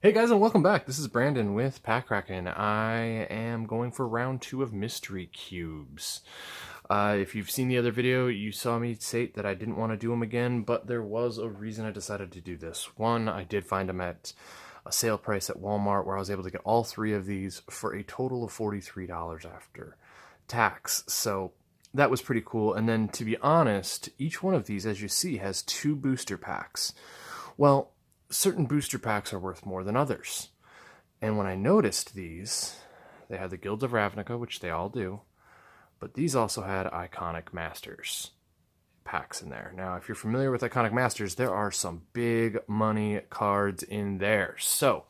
Hey guys, and welcome back. This is Brandon with Pack Kraken. I am going for round 2 of Mystery Cubes. If you've seen the other video, you saw me state that I didn't want to do them again, but there was a reason I decided to do this. One, I did find them at a sale price at Walmart where I was able to get all 3 of these for a total of $43 after tax. So that was pretty cool. And then, to be honest, each one of these, as you see, has 2 booster packs. Well, certain booster packs are worth more than others. And when I noticed these, they had the Guilds of Ravnica, which they all do, but these also had Iconic Masters packs in there. Now, if you're familiar with Iconic Masters, there are some big money cards in there. So,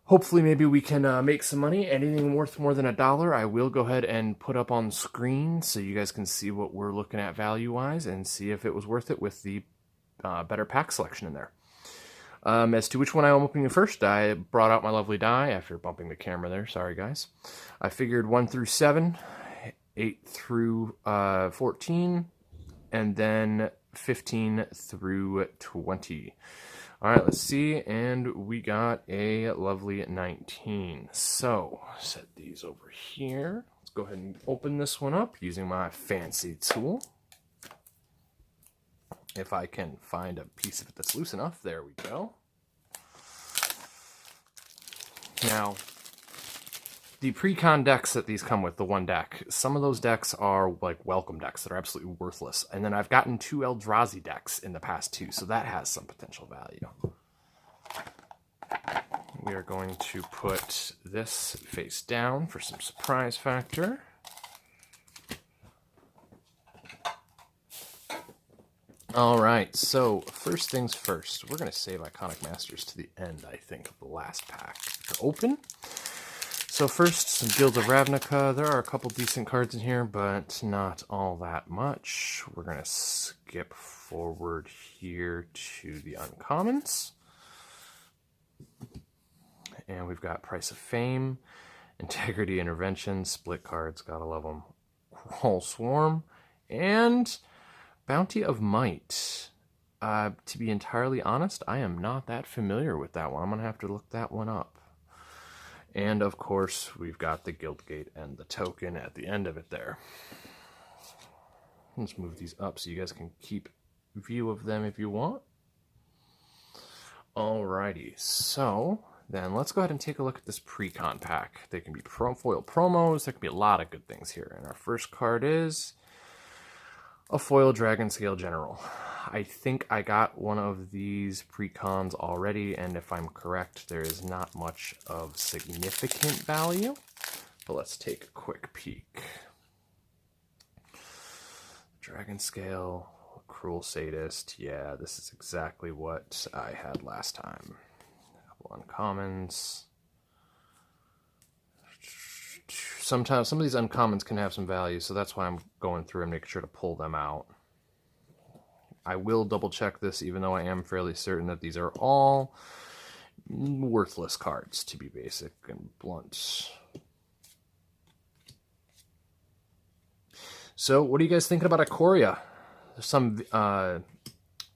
hopefully maybe we can make some money. Anything worth more than $1, I will go ahead and put up on screen so you guys can see what we're looking at value-wise and see if it was worth it with the better pack selection in there. As to which one I'm opening first, I brought out my lovely die after bumping the camera there. Sorry, guys. I figured 1 through 7, 8 through 14, and then 15 through 20. All right, let's see. And we got a lovely 19. So, set these over here. Let's go ahead and open this one up using my fancy tool. If I can find a piece of it that's loose enough, there we go. Now, the pre-con decks that these come with, the one deck, some of those decks are like welcome decks that are absolutely worthless. And then I've gotten 2 Eldrazi decks in the past too, so that has some potential value. We are going to put this face down for some surprise factor. All right, so first things first, we're going to save Iconic Masters to the end, I think, of the last pack to open. So first, some Guild of Ravnica. There are a couple decent cards in here, but not all that much. We're going to skip forward here to the uncommons. And we've got Price of Fame, Integrity, Intervention, Split cards, gotta love them. Crawl Swarm, and Bounty of Might. To be entirely honest, I am not that familiar with that one. I'm going to have to look that one up. And, of course, we've got the Guildgate and the token at the end of it there. Let's move these up so you guys can keep view of them if you want. Alrighty, so then let's go ahead and take a look at this pre-con pack. They can be foil promos. There can be a lot of good things here. And our first card is a foil Dragon Scale General. I think I got one of these pre-cons already, and if I'm correct, there is not much of significant value. But let's take a quick peek. Dragon Scale, Cruel Sadist. Yeah, this is exactly what I had last time. A couple uncommons. Sometimes some of these uncommons can have some value, so that's why I'm going through and making sure to pull them out. I will double check this, even though I am fairly certain that these are all worthless cards, to be basic and blunt. So, what are you guys thinking about Ikoria? There's some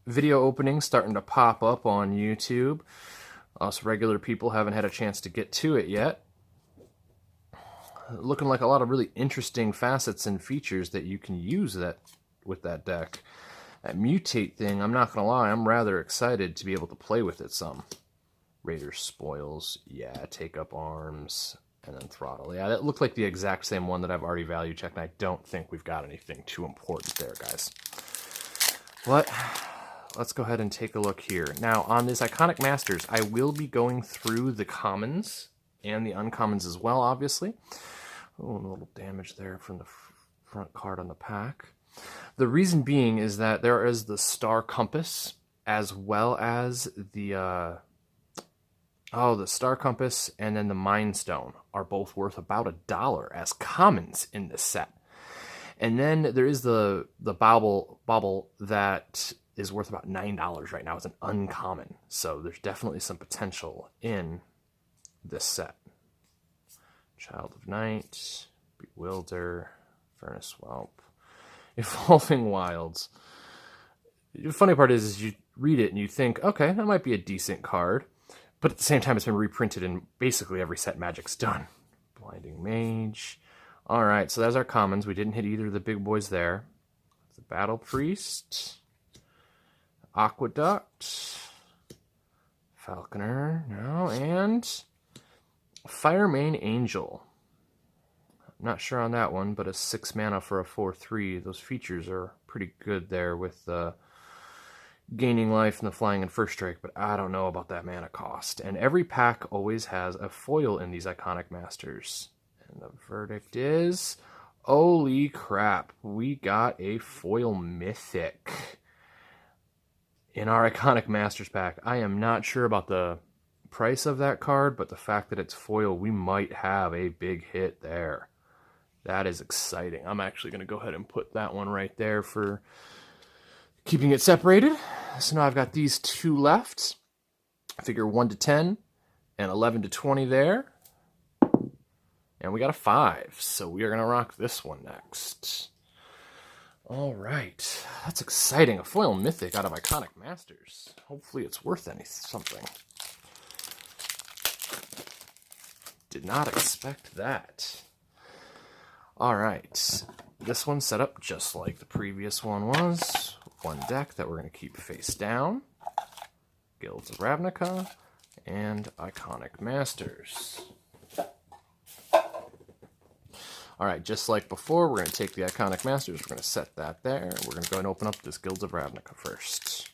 video openings starting to pop up on YouTube. Us regular people haven't had a chance to get to it yet. Looking like a lot of really interesting facets and features that you can use with that deck. That mutate thing, I'm not going to lie, I'm rather excited to be able to play with it some. Raider Spoils, yeah, Take Up Arms, and then Throttle. Yeah, that looked like the exact same one that I've already value checked, and I don't think we've got anything too important there, guys. But let's go ahead and take a look here. Now, on this Iconic Masters, I will be going through the commons and the uncommons as well, obviously. Oh, a little damage there from the front card on the pack. The reason being is that there is the Star Compass as well as the Star Compass and then the Mind Stone are both worth about $1 as commons in this set. And then there is the Bauble that is worth about $9 right now as an uncommon. So there's definitely some potential in this set. Child of Night, Bewilder, Furnace Whelp, Evolving Wilds. The funny part is you read it and you think, okay, that might be a decent card. But at the same time, it's been reprinted in basically every set Magic's done. Blinding Mage. All right, so that's our commons. We didn't hit either of the big boys there. The Battle Priest. Aqueduct. Falconer, no, and Firemane Angel. I'm not sure on that one, but a 6 mana for a 4/3. Those features are pretty good there with the gaining life and the flying and first strike, but I don't know about that mana cost. And every pack always has a foil in these Iconic Masters. And the verdict is, holy crap, we got a foil Mythic in our Iconic Masters pack. I am not sure about the price of that card, but the fact that it's foil, we might have a big hit there. That is exciting. I'm actually going to go ahead and put that one right there for keeping it separated. So now I've got these two left. I figure 1 to 10 and 11 to 20 there. And we got a 5, so we are going to rock this one next. All right, that's exciting. A foil Mythic out of Iconic Masters. Hopefully it's worth something. Did not expect that. All right, this one's set up just like the previous one was. One deck that we're going to keep face down. Guilds of Ravnica and Iconic Masters. All right, just like before, we're going to take the Iconic Masters. We're going to set that there. We're going to go and open up this Guilds of Ravnica first.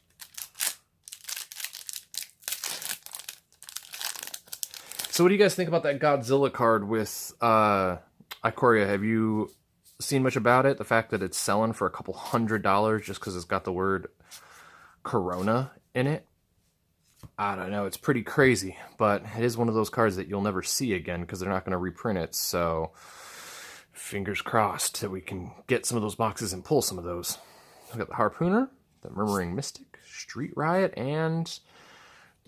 So what do you guys think about that Godzilla card with Ikoria? Have you seen much about it? The fact that it's selling for a couple $100 just because it's got the word Corona in it? I don't know. It's pretty crazy, but it is one of those cards that you'll never see again because they're not going to reprint it, so fingers crossed that we can get some of those boxes and pull some of those. We've got the Harpooner, the Murmuring Mystic, Street Riot, and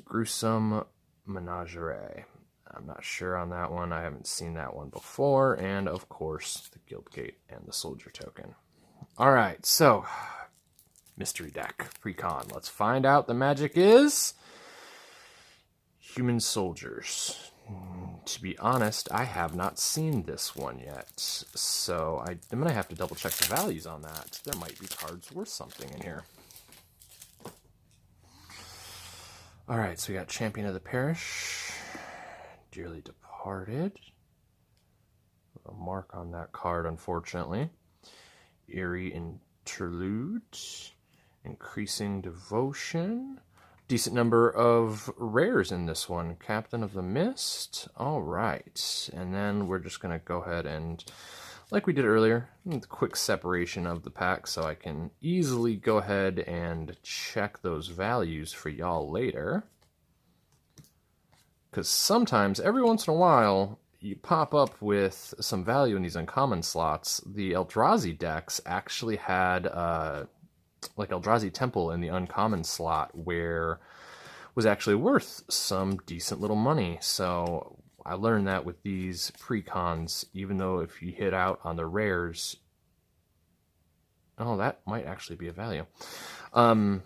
Gruesome Menagerie. I'm not sure on that one. I haven't seen that one before. And, of course, the Guildgate and the Soldier Token. All right, so mystery deck, pre-con. Let's find out the magic is Human Soldiers. To be honest, I have not seen this one yet, so I'm going to have to double check the values on that. There might be cards worth something in here. All right, so we got Champion of the Parish, Dearly Departed. A mark on that card, unfortunately. Eerie Interlude, Increasing Devotion. Decent number of rares in this one. Captain of the Mist. All right. And then we're just going to go ahead and, like we did earlier, quick separation of the pack so I can easily go ahead and check those values for y'all later. Because sometimes, every once in a while, you pop up with some value in these uncommon slots. The Eldrazi decks actually had like Eldrazi Temple in the uncommon slot where was actually worth some decent little money. So I learned that with these pre-cons, even though if you hit out on the rares, oh, that might actually be a value. Even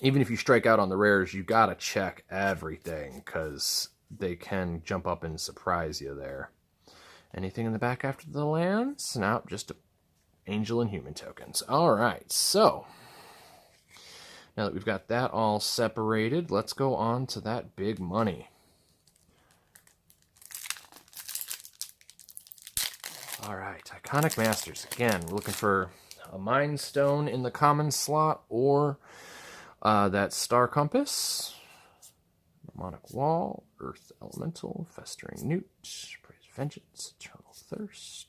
if you strike out on the rares, you gotta check everything because they can jump up and surprise you there. Anything in the back after the lands? No, just a Angel and Human tokens. All right, so now that we've got that all separated, let's go on to that big money. All right, Iconic Masters. Again, we're looking for a Mind Stone in the common slot or that Star Compass, Mnemonic Wall, Earth Elemental, Festering Newt, Praise Vengeance, Eternal Thirst.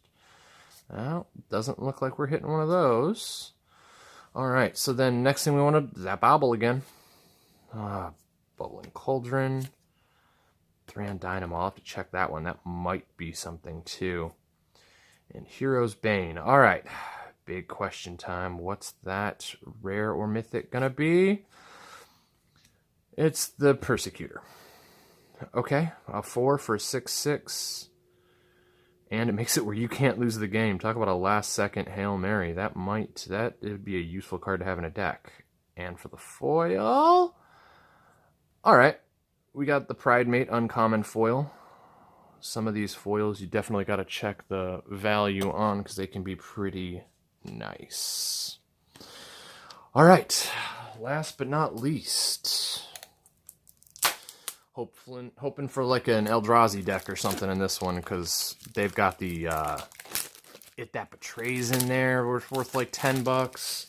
Well, doesn't look like we're hitting one of those. All right, so then next thing we want to that Bobble again. Bubbling Cauldron, Thran Dynamo. I'll have to check that one. That might be something too. And Hero's Bane. All right, big question time. What's that rare or mythic gonna be? It's the Persecutor. Okay, a 4 for a 6/6. And it makes it where you can't lose the game. Talk about a last-second Hail Mary. That would be a useful card to have in a deck. And for the foil, all right, we got the Pride Mate uncommon foil. Some of these foils you definitely got to check the value on because they can be pretty nice. All right, last but not least, hoping for like an Eldrazi deck or something in this one because they've got the It That Betrays in there, worth like $10.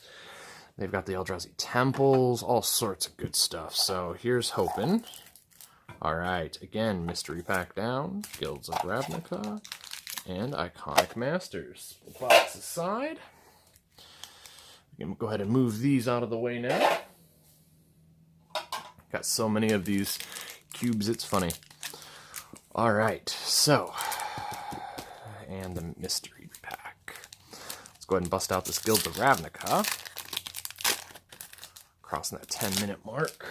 They've got the Eldrazi Temples, all sorts of good stuff. So here's hoping. All right, again, Mystery Pack down, Guilds of Ravnica, and Iconic Masters. Box aside. We can go ahead and move these out of the way now. Got so many of these cubes, it's funny. All right, so, and the Mystery Pack. Let's go ahead and bust out this Guilds of Ravnica. Crossing that 10-minute mark.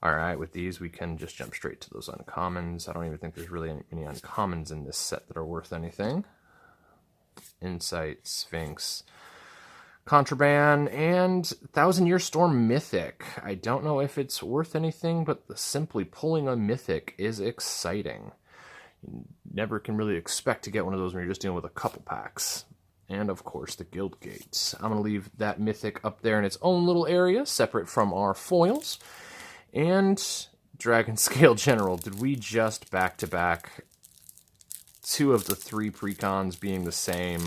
Alright, with these we can just jump straight to those uncommons. I don't even think there's really any uncommons in this set that are worth anything. Insight, Sphinx, Contraband, and 1000-Year Storm Mythic. I don't know if it's worth anything, but simply pulling a Mythic is exciting. You never can really expect to get one of those when you're just dealing with a couple packs. And, of course, the Guild Gates. I'm going to leave that Mythic up there in its own little area, separate from our foils. And Dragon Scale General. Did we just back-to-back 2 of the 3 precons being the same?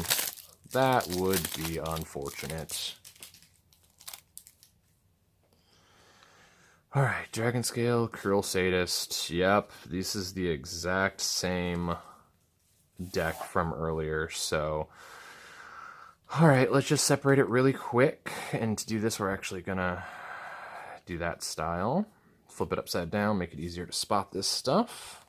That would be unfortunate. Alright, Dragon Scale, Cruel Sadist. Yep, this is the exact same deck from earlier, so... Alright, let's just separate it really quick. And to do this, we're actually gonna do that style. Flip it upside down, make it easier to spot this stuff.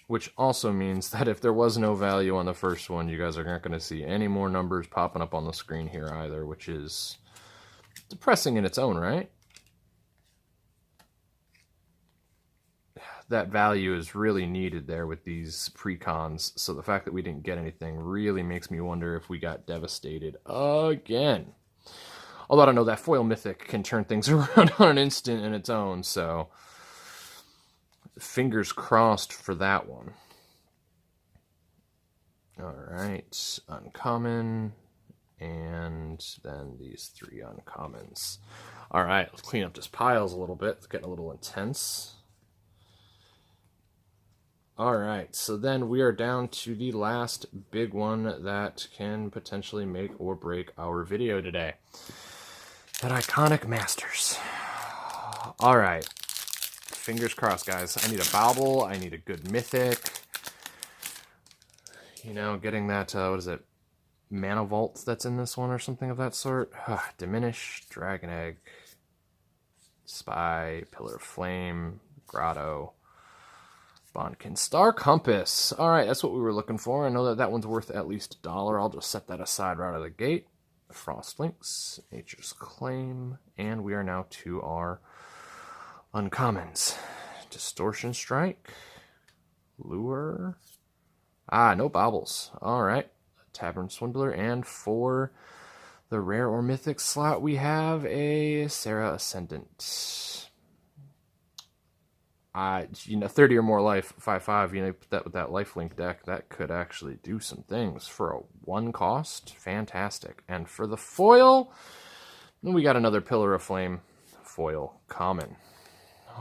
Which also means that if there was no value on the first one, you guys are not going to see any more numbers popping up on the screen here either, which is depressing in its own right. That value is really needed there with these precons, so the fact that we didn't get anything really makes me wonder if we got devastated again. Although I don't know, that foil mythic can turn things around on an instant in its own, so fingers crossed for that one. Alright, uncommon, and then these 3 uncommons. Alright, let's clean up this piles a little bit. It's getting a little intense. Alright, so then we are down to the last big one that can potentially make or break our video today. That Iconic Masters. Alright. Fingers crossed, guys. I need a Bauble. I need a good Mythic. You know, getting that, what is it? Mana Vault that's in this one or something of that sort. Diminish, Dragon Egg, Spy, Pillar of Flame, Grotto, Bondkin, Star Compass. Alright, that's what we were looking for. I know that that one's worth at least $1. I'll just set that aside right out of the gate. Frost Links, Nature's Claim, and we are now to our uncommons. Distortion Strike, Lure, no baubles. Alright, Tavern Swindler, and for the rare or mythic slot we have a Serra Ascendant. You know, 30 or more life, 5/5, you know, put that with that lifelink deck, that could actually do some things. For a 1 cost, fantastic. And for the foil, we got another Pillar of Flame foil common.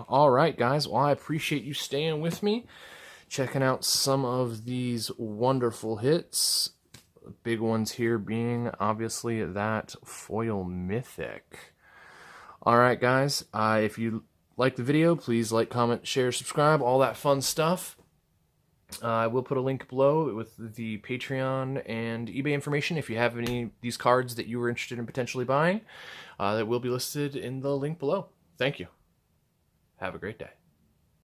Alright, guys, well, I appreciate you staying with me, checking out some of these wonderful hits. Big ones here being, obviously, that foil mythic. Alright, guys, if you like the video, please like, comment, share, subscribe, all that fun stuff. I will put a link below with the Patreon and eBay information if you have any of these cards that you were interested in potentially buying. That will be listed in the link below. Thank you. Have a great day.